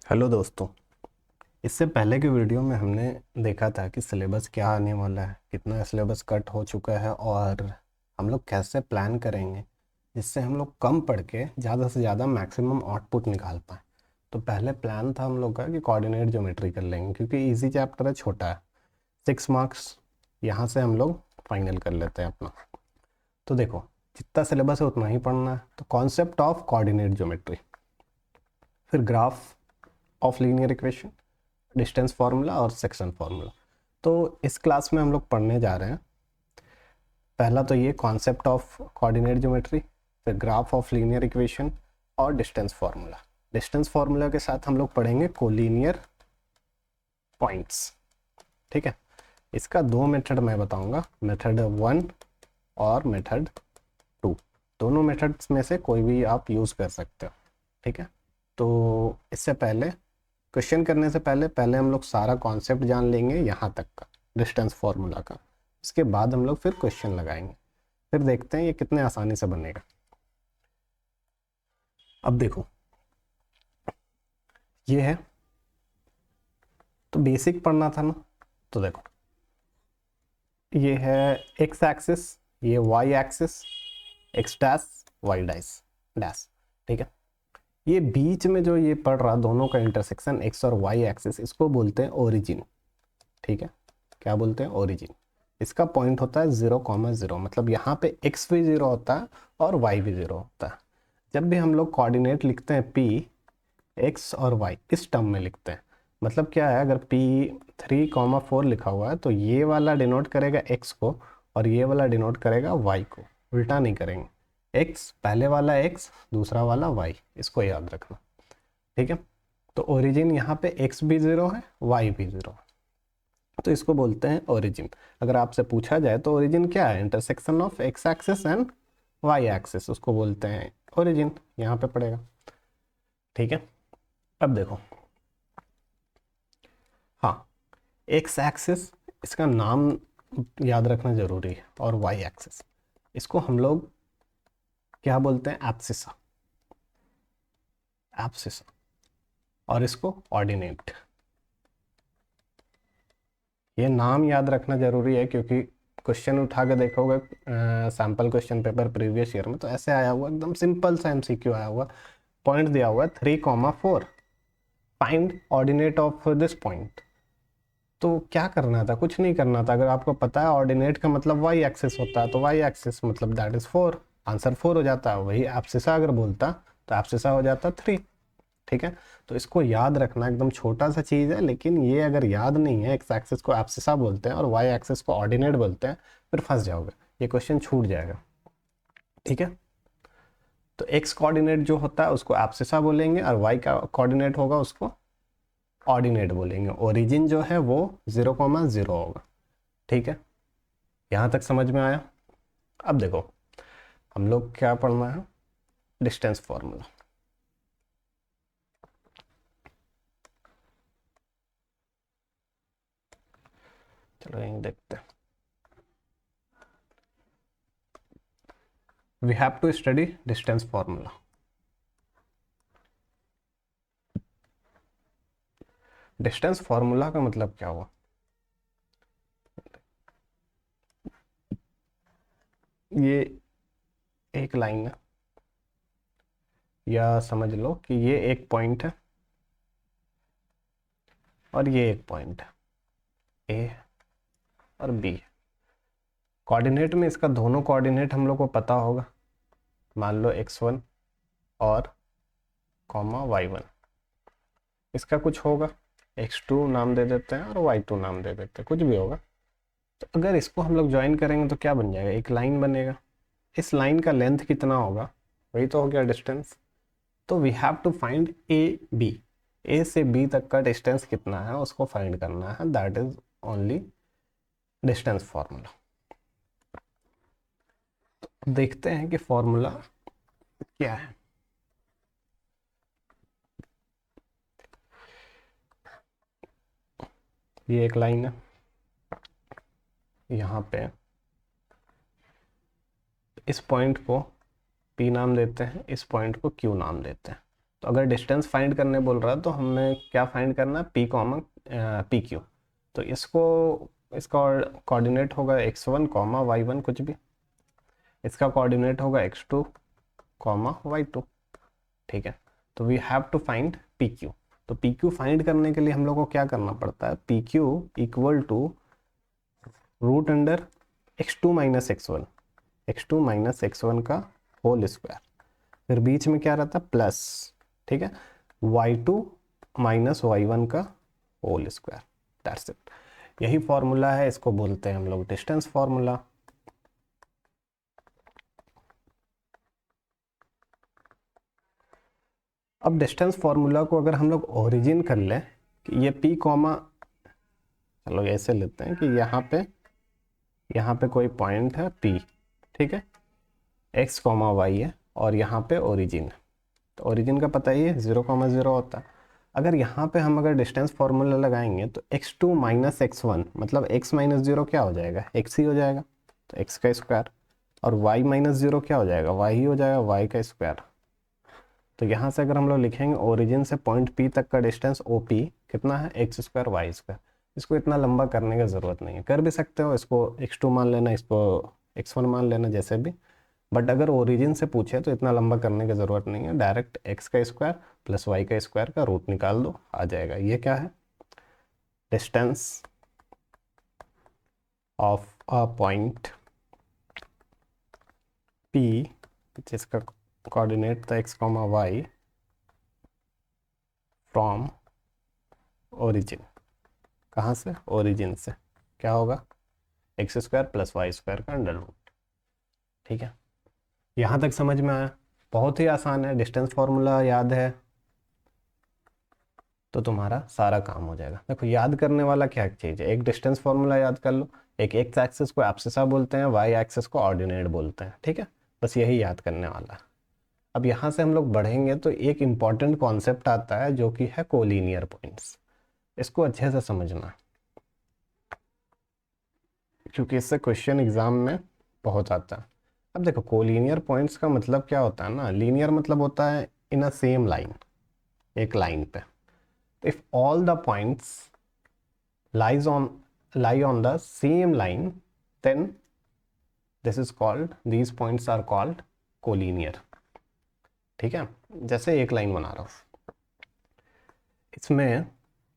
Hello दोस्तों। इससे पहले के वीडियो में हमने देखा था कि सिलेबस क्या आने वाला है, कितना सिलेबस कट हो चुका है और हम लोग कैसे प्लान करेंगे जिससे हम लोग कम पढ़ के ज़्यादा से ज़्यादा मैक्सिमम आउटपुट निकाल पाएँ। तो पहले प्लान था हम लोग का कि कोऑर्डिनेट ज्योमेट्री कर लेंगे क्योंकि इजी चैप्टर है, छोटा है, 6 मार्क्स यहाँ से हम लोग फाइनल कर लेते हैं अपना। तो देखो, जितना सिलेबस है उतना ही पढ़ना है। तो कॉन्सेप्ट ऑफ कोऑर्डिनेट ज्योमेट्री, फिर graph of linear equation, distance formula और सेक्शन फार्मूला। तो इस क्लास में हम लोग पढ़ने जा रहे हैं पहला तो ये कॉन्सेप्ट ऑफ कोऑर्डिनेट ज्योमेट्री, फिर ग्राफ ऑफ लीनियर इक्वेशन और डिस्टेंस फार्मूला। डिस्टेंस फार्मूला के साथ हम लोग पढ़ेंगे कोलिनियर पॉइंट्स। ठीक है, इसका दो मेथड मैं बताऊंगा, मेथड 1 और मेथड 2। दोनों मेथड्स में से कोई भी आप यूज़ कर सकते हो। ठीक है, तो इससे पहले क्वेश्चन करने से पहले पहले हम लोग सारा कॉन्सेप्ट जान लेंगे यहाँ तक का, डिस्टेंस फार्मूला का। इसके बाद हम लोग फिर क्वेश्चन लगाएंगे, फिर देखते हैं ये कितने आसानी से बनेगा। अब देखो, ये है, तो बेसिक पढ़ना था ना। तो देखो, ये है एक्स एक्सिस, ये Y axis, X dash Y dash dash. ठीक है, ये बीच में जो ये पड़ रहा दोनों का इंटरसेक्शन एक्स और वाई एक्सिस, इसको बोलते हैं ओरिजिन। ठीक है, क्या बोलते हैं? ओरिजिन। इसका पॉइंट होता है 0,0, मतलब यहाँ पे x भी 0 होता है और y भी 0 होता है। जब भी हम लोग कोऑर्डिनेट लिखते हैं p, x और y इस टर्म में लिखते हैं। मतलब क्या है, अगर p 3,4 लिखा हुआ है तो ये वाला डिनोट करेगा x को और ये वाला डिनोट करेगा y को, उल्टा नहीं करेंगे। x पहले वाला x, दूसरा वाला y, इसको याद रखना। ठीक है, तो ओरिजिन यहाँ पे x भी 0 है, y भी 0 है, तो इसको बोलते हैं ओरिजिन। अगर आपसे पूछा जाए तो ओरिजिन क्या है? Intersection of X axis and Y axis, उसको बोलते हैं ओरिजिन, यहाँ पे पड़ेगा। ठीक है, अब देखो, हाँ, एक्स एक्सिस इसका नाम याद रखना जरूरी है, और वाई एक्सिस इसको हम लोग क्या बोलते हैं? एब्सिसा, एब्सिसा, और इसको ऑर्डिनेट। ये नाम याद रखना जरूरी है क्योंकि क्वेश्चन उठा के देखोगे sample question paper previous year में, तो ऐसे आया हुआ, एकदम सिंपल सा एमसीक्यू आया हुआ, पॉइंट दिया हुआ है 3,4, find ordinate of this point. तो क्या करना था? कुछ नहीं करना था। अगर आपको पता है ऑर्डिनेट का मतलब वाई एक्सिस होता है, तो वाई एक्सिस मतलब दैट इज 4, आंसर 4 हो जाता है। वही एब्सिसा अगर बोलता तो एब्सिसा हो जाता 3। ठीक है, तो इसको याद रखना, एकदम छोटा सा चीज़ है, लेकिन ये अगर याद नहीं है, एक्स एक्सिस को एब्सिसा बोलते हैं और वाई एक्सिस को ऑर्डिनेट बोलते हैं, फिर फंस जाओगे, ये क्वेश्चन छूट जाएगा। ठीक है, तो एक्स कोऑर्डिनेट जो होता है उसको एब्सिसा बोलेंगे और वाई का कोऑर्डिनेट होगा उसको ऑर्डिनेट बोलेंगे। ओरिजिन जो है वो 0,0 होगा। ठीक है, यहाँ तक समझ में आया? अब देखो, हम लोग क्या पढ़ना है? Distance formula. चलो यहीं देखते हैं। We have to study distance formula. Distance formula का मतलब क्या हुआ? ये एक लाइन है, या समझ लो कि ये एक पॉइंट है और ये एक पॉइंट है, ए और बी। कोऑर्डिनेट में इसका दोनों कोऑर्डिनेट हम लोग को पता होगा। मान लो x1 और y1, इसका कुछ होगा, x2 नाम दे देते हैं और y2 नाम दे देते हैं, कुछ भी होगा। तो अगर इसको हम लोग ज्वाइन करेंगे तो क्या बन जाएगा? एक लाइन बनेगा। इस लाइन का लेंथ कितना होगा? वही तो हो गया डिस्टेंस। तो we have to find A B, A से बी तक का डिस्टेंस कितना है उसको फाइंड करना है, that is only distance formula. देखते हैं कि फॉर्मूला क्या है। ये एक लाइन है, यहाँ पे इस पॉइंट को P नाम देते हैं, इस पॉइंट को Q नाम देते हैं। तो अगर डिस्टेंस फाइंड करने बोल रहा है तो हमें क्या फाइंड करना है, पी कॉमा पी क्यू। तो इसका कोऑर्डिनेट होगा x1 कॉमा y1 कुछ भी, इसका कोऑर्डिनेट होगा x2 कॉमा y2। ठीक है, तो we have to find P Q. तो पी क्यू फाइंड करने के लिए हम लोग को क्या करना पड़ता है, P Q equal to root under x2 minus x1, x2 minus x1 का होल स्क्वायर, फिर बीच में क्या रहता है प्लस, ठीक है, y2 माइनस y1 का होल स्क्वायर। दैट्स इट, यही फॉर्मूला है, इसको बोलते हैं हम लोग डिस्टेंस फॉर्मूला। अब डिस्टेंस फॉर्मूला को अगर हम लोग ओरिजिन कर लें कि ये p कॉमा, चलो ऐसे लेते हैं कि यहाँ पे कोई पॉइंट है p, ठीक है, x कॉमा वाई है और यहाँ पे ओरिजिन है। तो ओरिजिन का पता ही है 0,0 होता है। अगर यहाँ पे हम अगर डिस्टेंस फार्मूला लगाएंगे तो x2 माइनस x1 मतलब x माइनस 0 क्या हो जाएगा, x ही हो जाएगा, तो x का स्क्वायर, और y माइनस 0 क्या हो जाएगा, y ही हो जाएगा, y का स्क्वायर। तो यहाँ से अगर हम लोग लिखेंगे ओरिजिन से पॉइंट P तक का डिस्टेंस OP कितना है, x स्क्वायर वाई स्क्वायर। इसको इतना लंबा करने की ज़रूरत नहीं है, कर भी सकते हो, इसको x2 मान लेना, इसको x1 मान लेना, जैसे भी। बट अगर ओरिजिन से पूछे तो इतना लंबा करने की ज़रूरत नहीं है, डायरेक्ट x का स्क्वायर प्लस y का स्क्वायर का रूट निकाल दो, आ जाएगा। ये क्या है, distance of a point P जिसका कोऑर्डिनेट था x comma Y from origin. कहाँ से, ओरिजिन से, क्या होगा, X square plus Y square का अंडर रूट। ठीक है, यहाँ तक समझ में आया, बहुत ही आसान है, डिस्टेंस फार्मूला याद है तो तुम्हारा सारा काम हो जाएगा। देखो याद करने वाला क्या चीज़ है, एक डिस्टेंस फार्मूला याद कर लो, एक एक्स एक्सिस को एब्सिसा बोलते हैं, वाई एक्सिस को ऑर्डिनेट बोलते हैं, ठीक है, बस यही याद करने वाला है। अब यहाँ से हम लोग बढ़ेंगे तो एक इम्पॉर्टेंट कॉन्सेप्ट आता है जो कि है कोलिनियर पॉइंट्स। इसको अच्छे से समझना क्योंकि इससे क्वेश्चन एग्जाम में बहुत आता है। अब देखो कोलिनियर पॉइंट्स का मतलब क्या होता है ना, लीनियर मतलब होता है इन अ सेम लाइन, एक लाइन पे। If all the points lie on the same line, then these points are called collinear। ठीक है, जैसे एक लाइन बना रहा हूँ, इसमें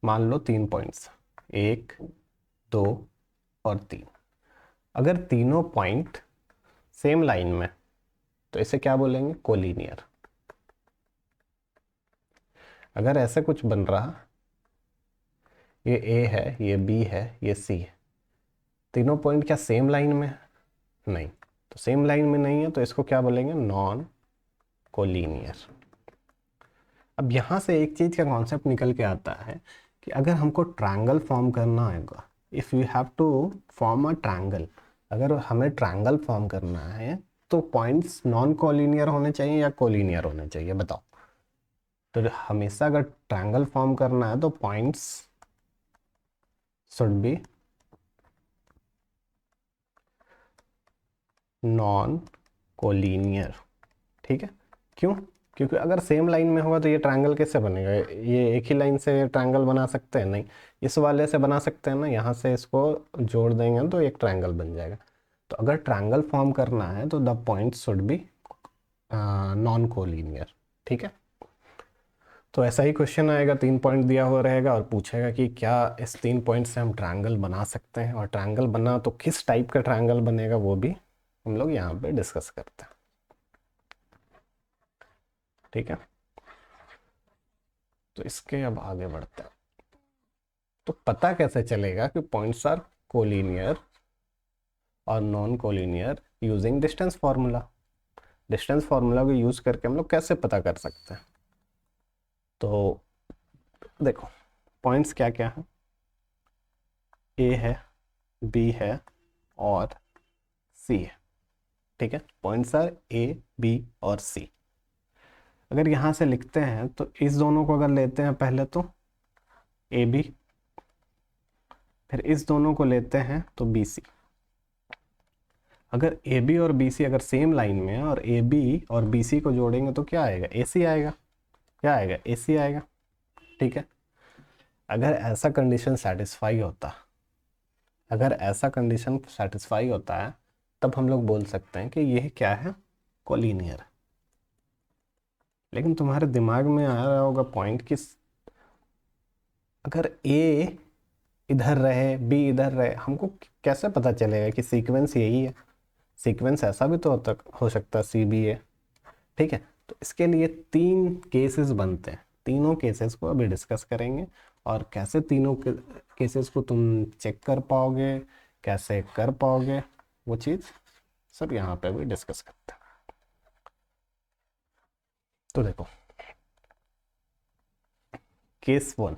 मान लो 3 पॉइंट्स, 1 2 और 3। अगर तीनों पॉइंट सेम लाइन में तो इसे क्या बोलेंगे, कोलिनियर। अगर ऐसे कुछ बन रहा, ये A है, ये B है, ये C है, तीनों पॉइंट क्या सेम लाइन में है, नहीं, तो सेम लाइन में नहीं है तो इसको क्या बोलेंगे, नॉन कोलिनियर। अब यहाँ से एक चीज़ का कॉन्सेप्ट निकल के आता है कि अगर हमको ट्रायंगल फॉर्म करना होगा, if you have to form a triangle, अगर हमें ट्रायंगल फॉर्म करना है तो पॉइंट्स नॉन कोलिनियर होने चाहिए या कोलिनियर होने चाहिए, बताओ। तो हमेशा अगर ट्रायंगल फॉर्म करना है तो points should be non collinear. ठीक है, क्यों, क्योंकि अगर सेम लाइन में होगा तो ये ट्रायंगल कैसे बनेगा, ये एक ही लाइन से ट्रायंगल बना सकते हैं, नहीं, इस वाले से बना सकते हैं ना, यहाँ से इसको जोड़ देंगे तो एक ट्रायंगल बन जाएगा। तो अगर ट्रायंगल फॉर्म करना है तो the point should be non collinear. ठीक है, तो ऐसा ही क्वेश्चन आएगा, 3 पॉइंट दिया हुआ रहेगा और पूछेगा कि क्या इस 3 पॉइंट से हम ट्रायंगल बना सकते हैं, और ट्रायंगल बना तो किस टाइप का ट्रायंगल बनेगा वो भी हम लोग यहाँ पे डिस्कस करते हैं। ठीक है, तो इसके अब आगे बढ़ते हैं। तो पता कैसे चलेगा कि पॉइंट्स आर कोलिनियर और non collinear, using distance formula. Distance formula को यूज करके हम लोग कैसे पता कर सकते हैं, तो देखो पॉइंट्स क्या क्या है, ए है, बी है और सी है। ठीक है, पॉइंट्स आर ए बी और सी। अगर यहाँ से लिखते हैं तो इस दोनों को अगर लेते हैं पहले तो ए बी, फिर इस दोनों को लेते हैं तो बी सी। अगर ए बी और बी सी अगर सेम लाइन में है और ए बी और बी सी को जोड़ेंगे तो क्या आएगा, ए सी आएगा। क्या आएगा, AC आएगा। ठीक है, अगर ऐसा कंडीशन सेटिस्फाई होता, अगर ऐसा कंडीशन सेटिस्फाई होता है तब हम लोग बोल सकते हैं कि यह क्या है, कोलिनियर। लेकिन तुम्हारे दिमाग में आ रहा होगा पॉइंट कि अगर ए इधर रहे, बी इधर रहे, हमको कैसे पता चलेगा कि सीक्वेंस यही है। सीक्वेंस ऐसा भी तो हो सकता है, CBA। ठीक है, तो इसके लिए 3 केसेस बनते हैं, तीनों केसेस को अभी डिस्कस करेंगे। और कैसे तीनों केसेस को तुम चेक कर पाओगे, कैसे कर पाओगे, वो चीज़ सब यहाँ पे भी डिस्कस करते हैं। तो देखो, केस 1,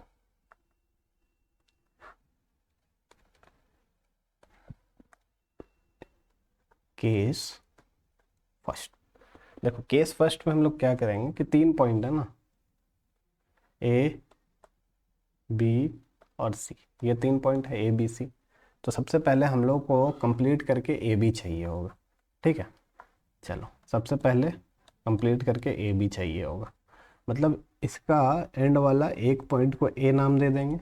केस फर्स्ट। देखो केस फर्स्ट में हम लोग क्या करेंगे कि 3 पॉइंट है ना, A, B और C, ये 3 पॉइंट है ABC। तो सबसे पहले हम लोग को कंप्लीट करके AB चाहिए होगा। ठीक है, चलो सबसे पहले कंप्लीट करके AB चाहिए होगा। मतलब इसका एंड वाला एक पॉइंट को A नाम दे देंगे,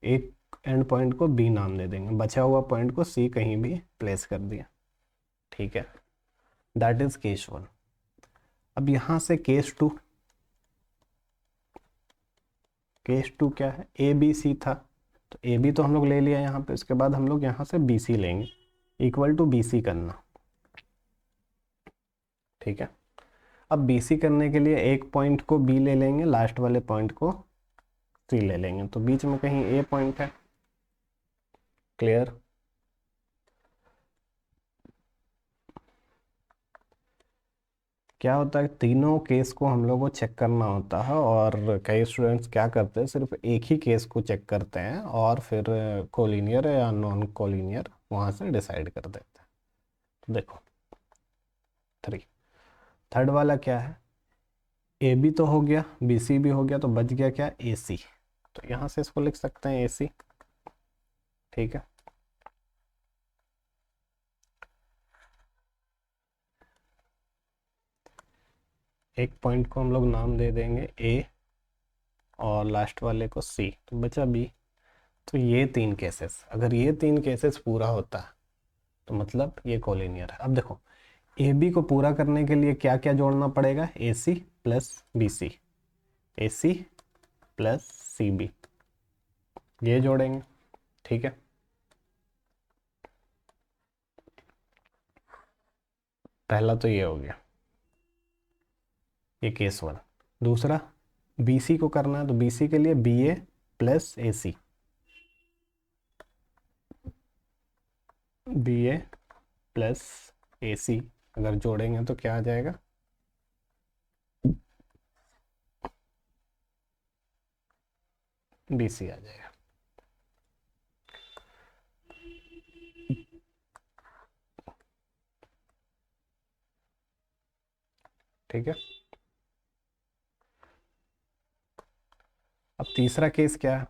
एक एंड पॉइंट को B नाम दे देंगे, बचा हुआ पॉइंट को C कहीं भी प्लेस कर दिया। ठीक है, दैट इज केस 1। अब यहाँ से केस 2, केस 2 क्या है, ABC था, तो AB तो हम लोग ले लिया यहाँ पे। उसके बाद हम लोग यहाँ से BC लेंगे, इक्वल टू BC करना। ठीक है, अब BC करने के लिए एक पॉइंट को B ले लेंगे, लास्ट वाले पॉइंट को C ले लेंगे, तो बीच में कहीं A पॉइंट है। क्लियर। क्या होता है, तीनों केस को हम लोग को चेक करना होता है, और कई स्टूडेंट्स क्या करते हैं, सिर्फ एक ही केस को चेक करते हैं और फिर कोलिनियर या नॉन कोलिनियर वहाँ से डिसाइड कर देते हैं। तो देखो 3, थर्ड वाला क्या है, AB तो हो गया, BC भी हो गया, तो बच गया क्या, AC। तो यहाँ से इसको लिख सकते हैं AC। ठीक है, एक पॉइंट को हम लोग नाम दे देंगे A और लास्ट वाले को C, तो बचा B। तो ये 3 केसेस, अगर ये 3 केसेस पूरा होता है तो मतलब ये कोलिनियर है। अब देखो, AB को पूरा करने के लिए क्या क्या जोड़ना पड़ेगा, AC plus BC, AC plus CB, ये जोड़ेंगे। ठीक है, पहला तो ये हो गया, ये केस 1। दूसरा, BC को करना है, तो BC के लिए BA plus AC, BA plus AC अगर जोड़ेंगे तो क्या आ जाएगा, BC आ जाएगा। ठीक है, अब तीसरा केस क्या है,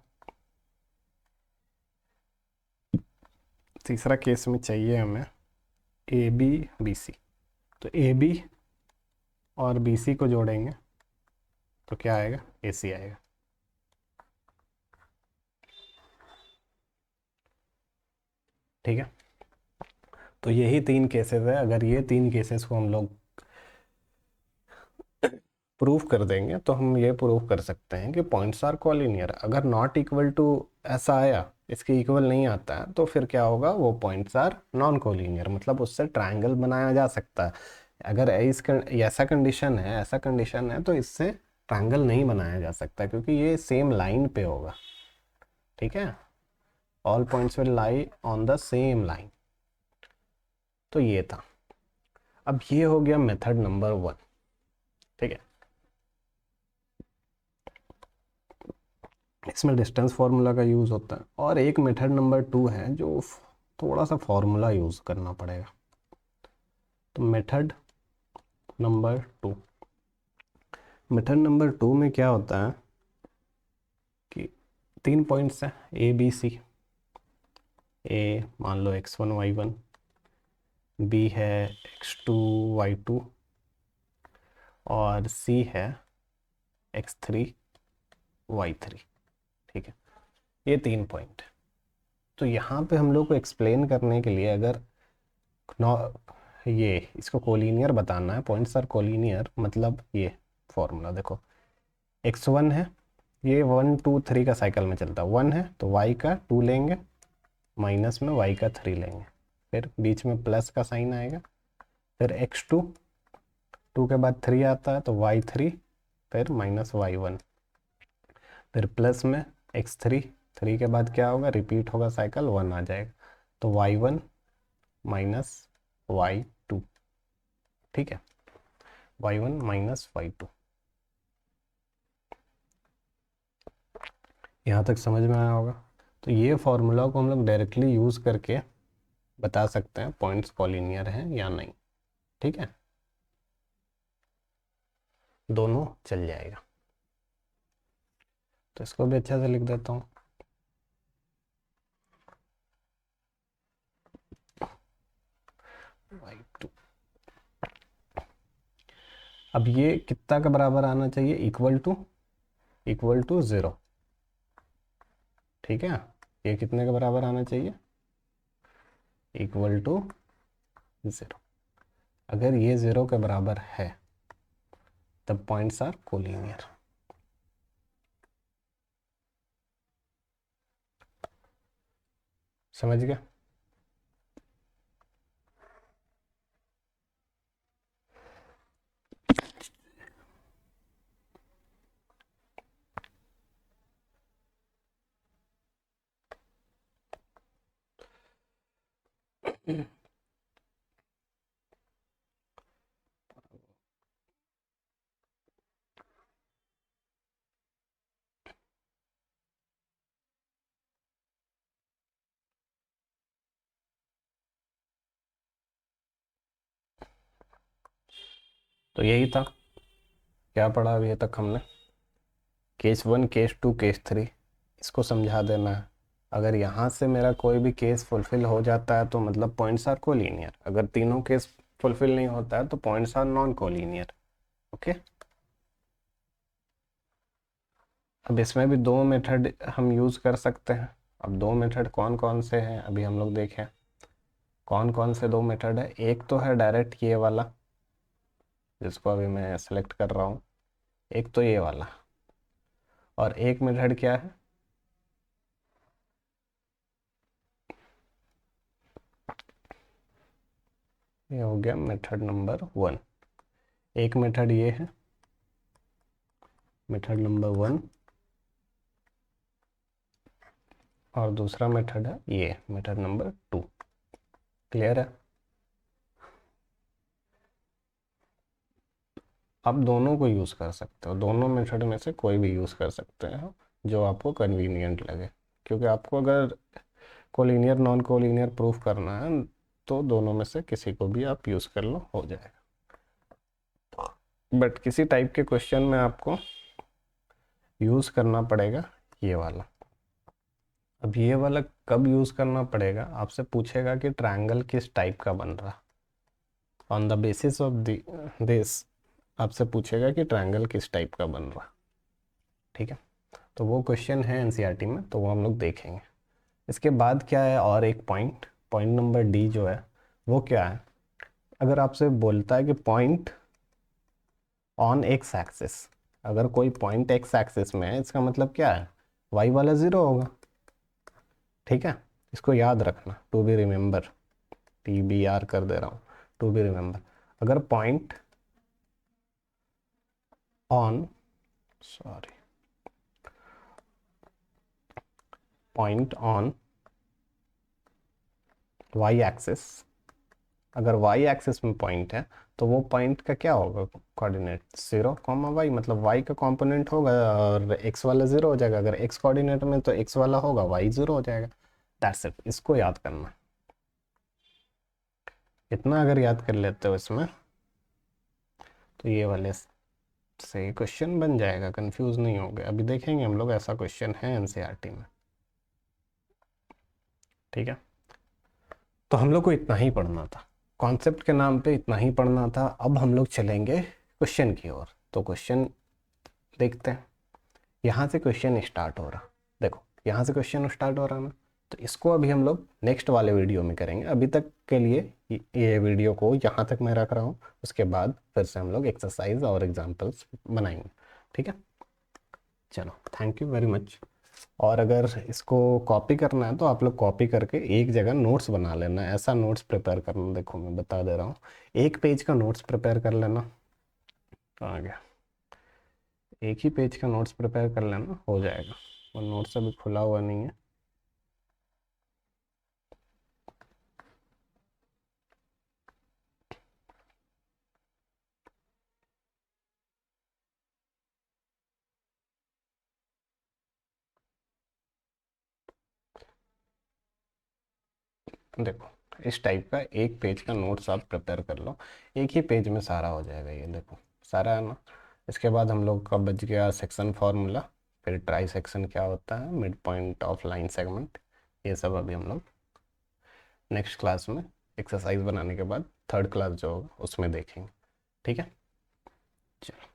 तीसरा केस में चाहिए हमें AB BC, तो AB और BC को जोड़ेंगे तो क्या आएगा, AC आएगा। ठीक है, तो यही 3 केसेस है। अगर ये 3 केसेस को हम लोग प्रूफ कर देंगे तो हम ये प्रूफ कर सकते हैं कि पॉइंट्स आर कॉलिनियर। अगर नॉट इक्वल टू ऐसा आया, इसके इक्वल नहीं आता है, तो फिर क्या होगा, वो पॉइंट्स आर नॉन कॉलिनियर, मतलब उससे ट्रायंगल बनाया जा सकता है। अगर ऐसा कंडीशन है, ऐसा कंडीशन है, तो इससे ट्रायंगल नहीं बनाया जा सकता क्योंकि ये सेम लाइन पे होगा। ठीक है, all points will lie on the same line. तो ये था। अब ये हो गया मेथड नंबर 1। ठीक है, इसमें डिस्टेंस फार्मूला का यूज़ होता है। और एक मेथड नंबर 2 है जो थोड़ा सा फार्मूला यूज़ करना पड़ेगा। तो मेथड नंबर 2, मेथड नंबर 2 में क्या होता है कि 3 पॉइंट्स हैं ABC। A मान लो x1 y1, B है x2 y2, और C है x3 y3। ठीक है, ये 3 पॉइंट। तो यहाँ पे हम लोग को एक्सप्लेन करने के लिए अगर ये इसको कोलिनियर बताना है, पॉइंट्स आर कोलिनियर, मतलब ये फॉर्मूला देखो, x1 है, ये 1 2 3 का साइकिल में चलता है, 1 है तो y का 2 लेंगे, माइनस में y का 3 लेंगे, फिर बीच में प्लस का साइन आएगा, फिर x2, 2 के बाद 3 आता है तो y3, फिर माइनस y1, फिर प्लस में x3, 3 के बाद क्या होगा, रिपीट होगा साइकिल, 1 आ जाएगा, तो y1 माइनस y2। ठीक है, y1 माइनस y2। यहाँ तक समझ में आया होगा। तो ये फॉर्मूला को हम लोग डायरेक्टली यूज़ करके बता सकते हैं पॉइंट्स कॉलिनियर हैं या नहीं। ठीक है, दोनों चल जाएगा। तो इसको भी अच्छा से लिख देता हूँ, y2। अब ये कितना के बराबर आना चाहिए, इक्वल टू 0। ठीक है, ये कितने के बराबर आना चाहिए, इक्वल टू 0। अगर ये 0 के बराबर है तब पॉइंट्स आर कोलिनियर। समझ गया। तो यही था, क्या पढ़ा अभी तक हमने, केस 1, केस 2, केस 3, इसको समझा देना है। अगर यहाँ से मेरा कोई भी केस फुलफिल हो जाता है तो मतलब पॉइंट्स आर कोलिनियर, अगर तीनों केस फुलफिल नहीं होता है तो points are non collinear. Okay, अब इसमें भी दो मेथड हम यूज़ कर सकते हैं। अब दो मेथड कौन कौन से हैं अभी हम लोग देखें, कौन कौन से दो मेथड है। एक तो है डायरेक्ट ये वाला, जिसको अभी मैं सेलेक्ट कर रहा हूँ, एक तो ये वाला, और एक मेथड क्या है, ये हो गया मेथड नंबर 1। एक मेथड ये है, मेथड नंबर 1, और दूसरा मेथड है ये मेथड नंबर 2। क्लियर है। आप दोनों को यूज़ कर सकते हो, दोनों मेथड में से कोई भी यूज़ कर सकते हो जो आपको कन्वीनियंट लगे, क्योंकि आपको अगर कोलिनियर नॉन कोलिनियर प्रूफ करना है तो दोनों में से किसी को भी आप यूज़ कर लो, हो जाएगा। बट किसी टाइप के क्वेश्चन में आपको यूज़ करना पड़ेगा ये वाला। अब ये वाला कब यूज़ करना पड़ेगा, आपसे पूछेगा कि ट्रायंगल किस टाइप का बन रहा, on the basis of this आपसे पूछेगा कि ट्रायंगल किस टाइप का बन रहा। ठीक है, तो वो क्वेश्चन है एनसीईआरटी में, तो वो हम लोग देखेंगे। इसके बाद क्या है, और एक पॉइंट, पॉइंट नंबर डी जो है वो क्या है, अगर आपसे बोलता है कि पॉइंट ऑन एक्स एक्सिस, अगर कोई पॉइंट एक्स एक्सिस में है इसका मतलब क्या है, वाई वाला 0 होगा। ठीक है, इसको याद रखना, टू बी रिमेंबर, TBR कर दे रहा हूँ, टू बी रिमेंबर। अगर point on, sorry, point on Y axis, अगर वाई एक्सिस में पॉइंट है तो वो पॉइंट का क्या होगा, कोऑर्डिनेट 0, y, मतलब y का कंपोनेंट होगा और x वाला 0 हो जाएगा। अगर x कोऑर्डिनेट में तो x वाला होगा, y 0 हो जाएगा। दैट्स इट, इसको याद करना। इतना अगर याद कर लेते हो इसमें तो ये वाले से क्वेश्चन बन जाएगा, कंफ्यूज नहीं होगे। अभी देखेंगे हम लोग, ऐसा क्वेश्चन है एनसीईआरटी में। ठीक है, तो हम लोग को इतना ही पढ़ना था, कॉन्सेप्ट के नाम पे इतना ही पढ़ना था। अब हम लोग चलेंगे क्वेश्चन की ओर। तो क्वेश्चन देखते हैं। यहाँ से क्वेश्चन स्टार्ट हो रहा, देखो यहाँ से क्वेश्चन स्टार्ट हो रहा ना, तो इसको अभी हम लोग नेक्स्ट वाले वीडियो में करेंगे। अभी तक के लिए ये वीडियो को यहाँ तक मैं रख रहा हूँ, उसके बाद फिर से हम लोग एक्सरसाइज और एग्जाम्पल्स बनाएंगे। ठीक है, चलो थैंक यू वेरी मच। और अगर इसको कॉपी करना है तो आप लोग कॉपी करके एक जगह नोट्स बना लेना, ऐसा नोट्स प्रिपेयर करना, देखो मैं बता दे रहा हूँ, एक पेज का नोट्स प्रिपेयर कर लेना। आ गया, एक ही पेज का नोट्स प्रिपेयर कर लेना, हो जाएगा। और नोट्स अभी खुला हुआ नहीं है। देखो इस टाइप का एक पेज का नोट्स आप प्रिपेयर कर लो, एक ही पेज में सारा हो जाएगा। ये देखो सारा है ना। इसके बाद हम लोग का बच गया सेक्शन फार्मूला, फिर ट्राई सेक्शन क्या होता है, mid point of line segment, ये सब अभी हम लोग नेक्स्ट क्लास में एक्सरसाइज बनाने के बाद थर्ड क्लास जो होगा उसमें देखेंगे। ठीक है, चलो।